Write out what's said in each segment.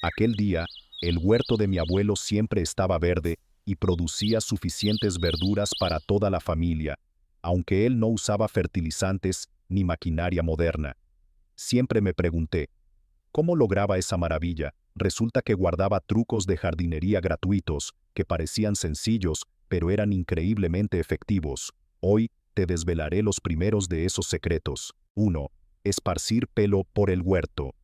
Aquel día, el huerto de mi abuelo siempre estaba verde y producía suficientes verduras para toda la familia, aunque él no usaba fertilizantes ni maquinaria moderna. Siempre me pregunté, ¿cómo lograba esa maravilla? Resulta que guardaba trucos de jardinería gratuitos, que parecían sencillos, pero eran increíblemente efectivos. Hoy te desvelaré los primeros de esos secretos. 1. Esparcir pelo por el huerto.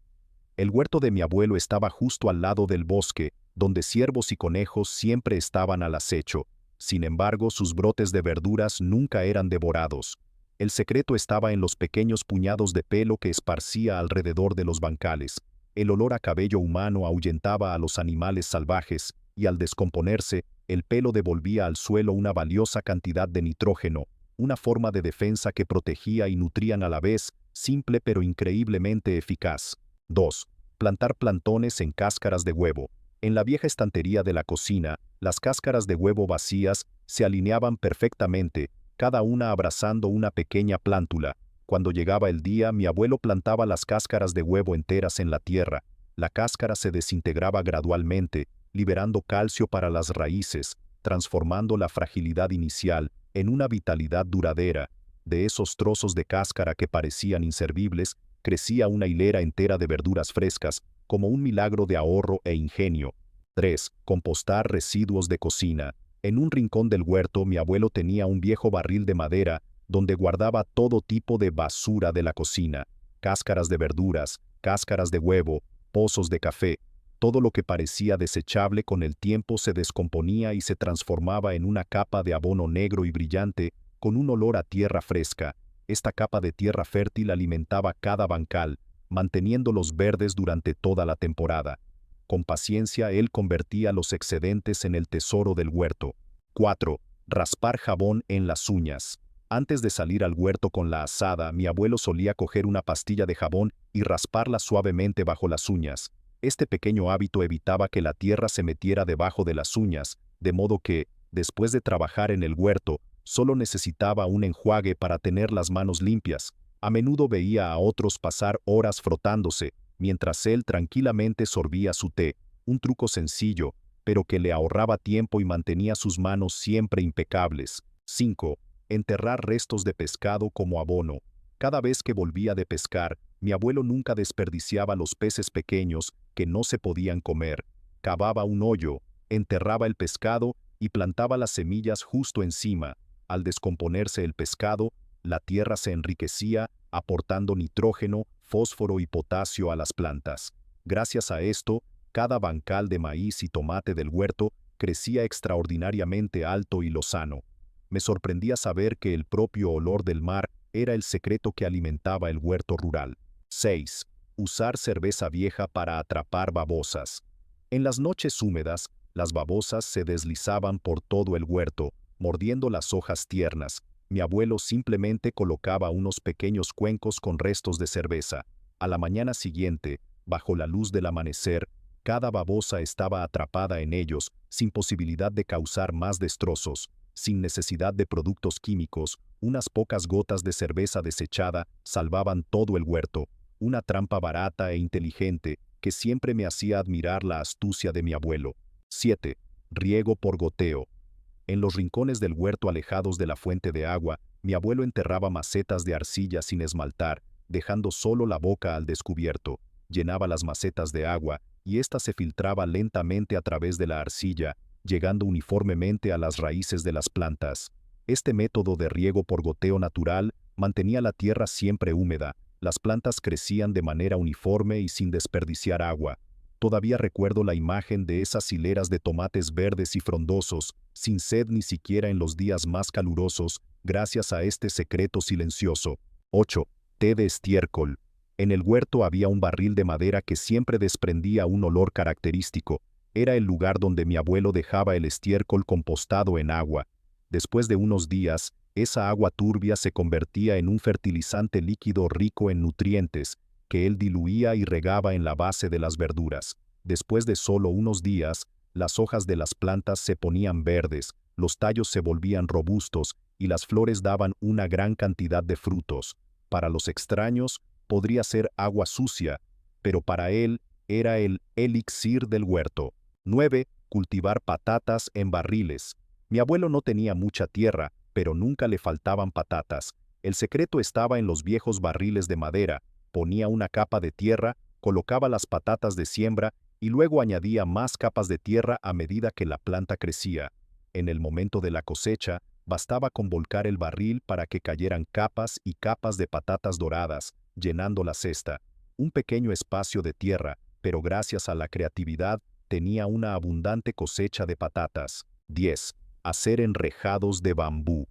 El huerto de mi abuelo estaba justo al lado del bosque, donde ciervos y conejos siempre estaban al acecho. Sin embargo, sus brotes de verduras nunca eran devorados. El secreto estaba en los pequeños puñados de pelo que esparcía alrededor de los bancales. El olor a cabello humano ahuyentaba a los animales salvajes, y al descomponerse, el pelo devolvía al suelo una valiosa cantidad de nitrógeno, una forma de defensa que protegía y nutrían a la vez, simple pero increíblemente eficaz. 2. Plantar plantones en cáscaras de huevo. En la vieja estantería de la cocina, las cáscaras de huevo vacías se alineaban perfectamente, cada una abrazando una pequeña plántula. Cuando llegaba el día, mi abuelo plantaba las cáscaras de huevo enteras en la tierra. La cáscara se desintegraba gradualmente, liberando calcio para las raíces, transformando la fragilidad inicial en una vitalidad duradera. De esos trozos de cáscara que parecían inservibles, crecía una hilera entera de verduras frescas, como un milagro de ahorro e ingenio. 3. Compostar residuos de cocina. En un rincón del huerto mi abuelo tenía un viejo barril de madera donde guardaba todo tipo de basura de la cocina, cáscaras de verduras, cáscaras de huevo, pozos de café. Todo lo que parecía desechable con el tiempo se descomponía y se transformaba en una capa de abono negro y brillante, con un olor a tierra fresca. Esta capa de tierra fértil alimentaba cada bancal, manteniéndolos verdes durante toda la temporada. Con paciencia él convertía los excedentes en el tesoro del huerto. 4. Raspar jabón en las uñas. Antes de salir al huerto con la azada, mi abuelo solía coger una pastilla de jabón y rasparla suavemente bajo las uñas. Este pequeño hábito evitaba que la tierra se metiera debajo de las uñas, de modo que, después de trabajar en el huerto, solo necesitaba un enjuague para tener las manos limpias. A menudo veía a otros pasar horas frotándose, mientras él tranquilamente sorbía su té, un truco sencillo, pero que le ahorraba tiempo y mantenía sus manos siempre impecables. 5. Enterrar restos de pescado como abono. Cada vez que volvía de pescar, mi abuelo nunca desperdiciaba los peces pequeños que no se podían comer. Cavaba un hoyo, enterraba el pescado y plantaba las semillas justo encima. Al descomponerse el pescado, la tierra se enriquecía, aportando nitrógeno, fósforo y potasio a las plantas. Gracias a esto, cada bancal de maíz y tomate del huerto crecía extraordinariamente alto y lozano. Me sorprendía saber que el propio olor del mar era el secreto que alimentaba el huerto rural. 6. Usar cerveza vieja para atrapar babosas. En las noches húmedas, las babosas se deslizaban por todo el huerto, mordiendo las hojas tiernas. Mi abuelo simplemente colocaba unos pequeños cuencos con restos de cerveza. A la mañana siguiente, bajo la luz del amanecer, cada babosa estaba atrapada en ellos, sin posibilidad de causar más destrozos. Sin necesidad de productos químicos, unas pocas gotas de cerveza desechada salvaban todo el huerto, una trampa barata e inteligente que siempre me hacía admirar la astucia de mi abuelo. 7. Riego por goteo. En los rincones del huerto alejados de la fuente de agua, mi abuelo enterraba macetas de arcilla sin esmaltar, dejando solo la boca al descubierto. Llenaba las macetas de agua, y ésta se filtraba lentamente a través de la arcilla, llegando uniformemente a las raíces de las plantas. Este método de riego por goteo natural mantenía la tierra siempre húmeda, las plantas crecían de manera uniforme y sin desperdiciar agua. Todavía recuerdo la imagen de esas hileras de tomates verdes y frondosos, sin sed ni siquiera en los días más calurosos, gracias a este secreto silencioso. 8. Té de estiércol. En el huerto había un barril de madera que siempre desprendía un olor característico. Era el lugar donde mi abuelo dejaba el estiércol compostado en agua. Después de unos días, esa agua turbia se convertía en un fertilizante líquido rico en nutrientes, que él diluía y regaba en la base de las verduras. Después de solo unos días, las hojas de las plantas se ponían verdes, los tallos se volvían robustos y las flores daban una gran cantidad de frutos. Para los extraños, podría ser agua sucia, pero para él Era el elixir del huerto. 9. Cultivar patatas en barriles. Mi abuelo no tenía mucha tierra, pero nunca le faltaban patatas. El secreto estaba en los viejos barriles de madera. Ponía una capa de tierra, colocaba las patatas de siembra y luego añadía más capas de tierra a medida que la planta crecía. En el momento de la cosecha, bastaba con volcar el barril para que cayeran capas y capas de patatas doradas, llenando la cesta. Un pequeño espacio de tierra, pero gracias a la creatividad, tenía una abundante cosecha de patatas. 10. Hacer enrejados de bambú.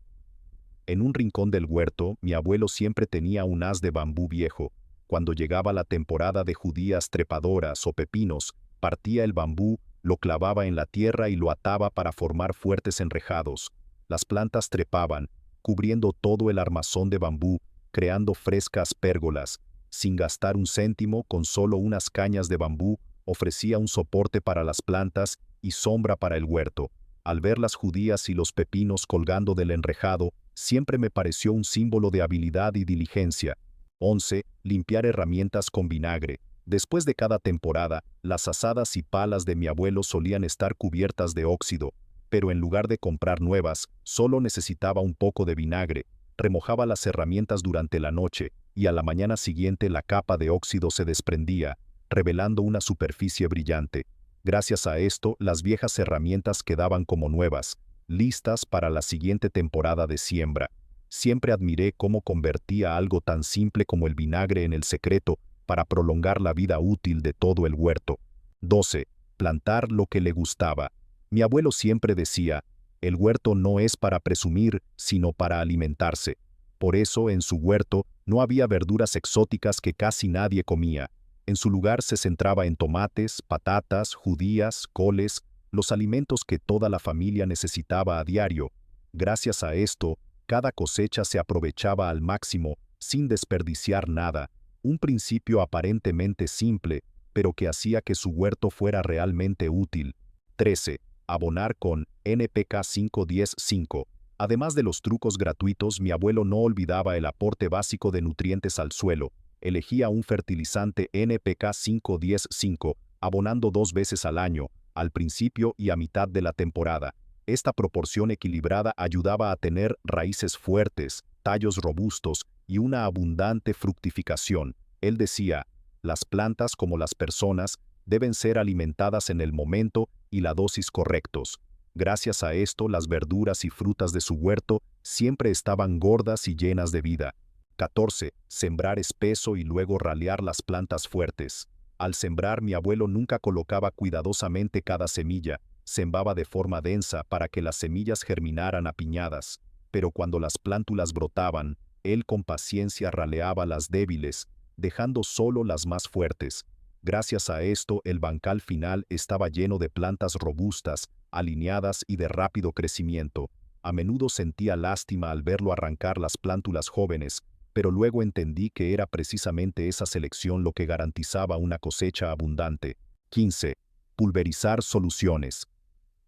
En un rincón del huerto, mi abuelo siempre tenía un haz de bambú viejo. Cuando llegaba la temporada de judías trepadoras o pepinos, partía el bambú, lo clavaba en la tierra y lo ataba para formar fuertes enrejados. Las plantas trepaban, cubriendo todo el armazón de bambú, creando frescas pérgolas. Sin gastar un céntimo, con solo unas cañas de bambú, ofrecía un soporte para las plantas y sombra para el huerto. Al ver las judías y los pepinos colgando del enrejado, siempre me pareció un símbolo de habilidad y diligencia. 11. Limpiar herramientas con vinagre. Después de cada temporada, las azadas y palas de mi abuelo solían estar cubiertas de óxido, pero en lugar de comprar nuevas, solo necesitaba un poco de vinagre. Remojaba las herramientas durante la noche, y a la mañana siguiente la capa de óxido se desprendía, revelando una superficie brillante. Gracias a esto, las viejas herramientas quedaban como nuevas, listas para la siguiente temporada de siembra. Siempre admiré cómo convertía algo tan simple como el vinagre en el secreto para prolongar la vida útil de todo el huerto. 12. Plantar lo que le gustaba. Mi abuelo siempre decía, el huerto no es para presumir, sino para alimentarse. Por eso, en su huerto, no había verduras exóticas que casi nadie comía. En su lugar se centraba en tomates, patatas, judías, coles, los alimentos que toda la familia necesitaba a diario. Gracias a esto, cada cosecha se aprovechaba al máximo, sin desperdiciar nada. Un principio aparentemente simple, pero que hacía que su huerto fuera realmente útil. 13. Abonar con NPK 5-10-5. Además de los trucos gratuitos, mi abuelo no olvidaba el aporte básico de nutrientes al suelo. Elegía un fertilizante NPK 5-10-5, abonando 2 veces al año, al principio y a mitad de la temporada. Esta proporción equilibrada ayudaba a tener raíces fuertes, tallos robustos y una abundante fructificación. Él decía, las plantas como las personas deben ser alimentadas en el momento y la dosis correctos. Gracias a esto, las verduras y frutas de su huerto siempre estaban gordas y llenas de vida. 14. Sembrar espeso y luego ralear las plantas fuertes. Al sembrar, mi abuelo nunca colocaba cuidadosamente cada semilla, sembraba de forma densa para que las semillas germinaran apiñadas, pero cuando las plántulas brotaban, él con paciencia raleaba las débiles, dejando solo las más fuertes. Gracias a esto, el bancal final estaba lleno de plantas robustas, alineadas y de rápido crecimiento. A menudo sentía lástima al verlo arrancar las plántulas jóvenes, pero luego entendí que era precisamente esa selección lo que garantizaba una cosecha abundante. 15. Pulverizar soluciones.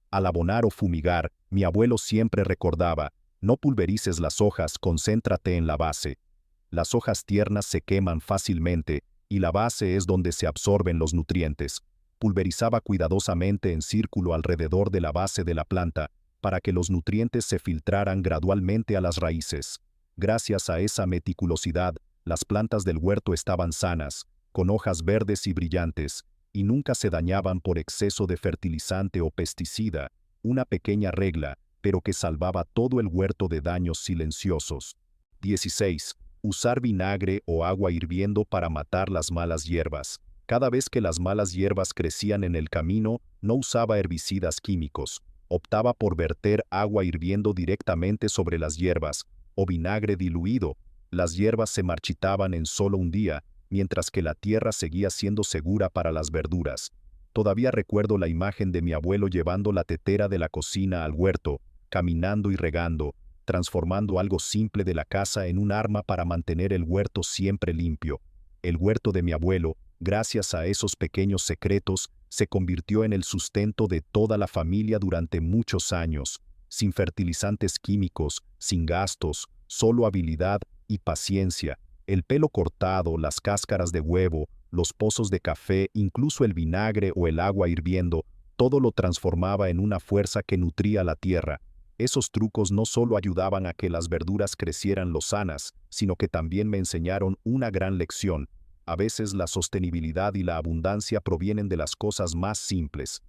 Al abonar o fumigar, mi abuelo siempre recordaba, no pulverices las hojas, concéntrate en la base. Las hojas tiernas se queman fácilmente, y la base es donde se absorben los nutrientes. Pulverizaba cuidadosamente en círculo alrededor de la base de la planta, para que los nutrientes se filtraran gradualmente a las raíces. Gracias a esa meticulosidad, las plantas del huerto estaban sanas, con hojas verdes y brillantes, y nunca se dañaban por exceso de fertilizante o pesticida, una pequeña regla, pero que salvaba todo el huerto de daños silenciosos. 16. Usar vinagre o agua hirviendo para matar las malas hierbas. Cada vez que las malas hierbas crecían en el camino, no usaba herbicidas químicos. Optaba por verter agua hirviendo directamente sobre las hierbas, o vinagre diluido. Las hierbas se marchitaban en solo un día, mientras que la tierra seguía siendo segura para las verduras. Todavía recuerdo la imagen de mi abuelo llevando la tetera de la cocina al huerto, caminando y regando, transformando algo simple de la casa en un arma para mantener el huerto siempre limpio. El huerto de mi abuelo, gracias a esos pequeños secretos, se convirtió en el sustento de toda la familia durante muchos años, sin fertilizantes químicos, sin gastos, solo habilidad y paciencia. El pelo cortado, las cáscaras de huevo, los pozos de café, incluso el vinagre o el agua hirviendo, todo lo transformaba en una fuerza que nutría la tierra. Esos trucos no solo ayudaban a que las verduras crecieran lozanas, sino que también me enseñaron una gran lección. A veces la sostenibilidad y la abundancia provienen de las cosas más simples.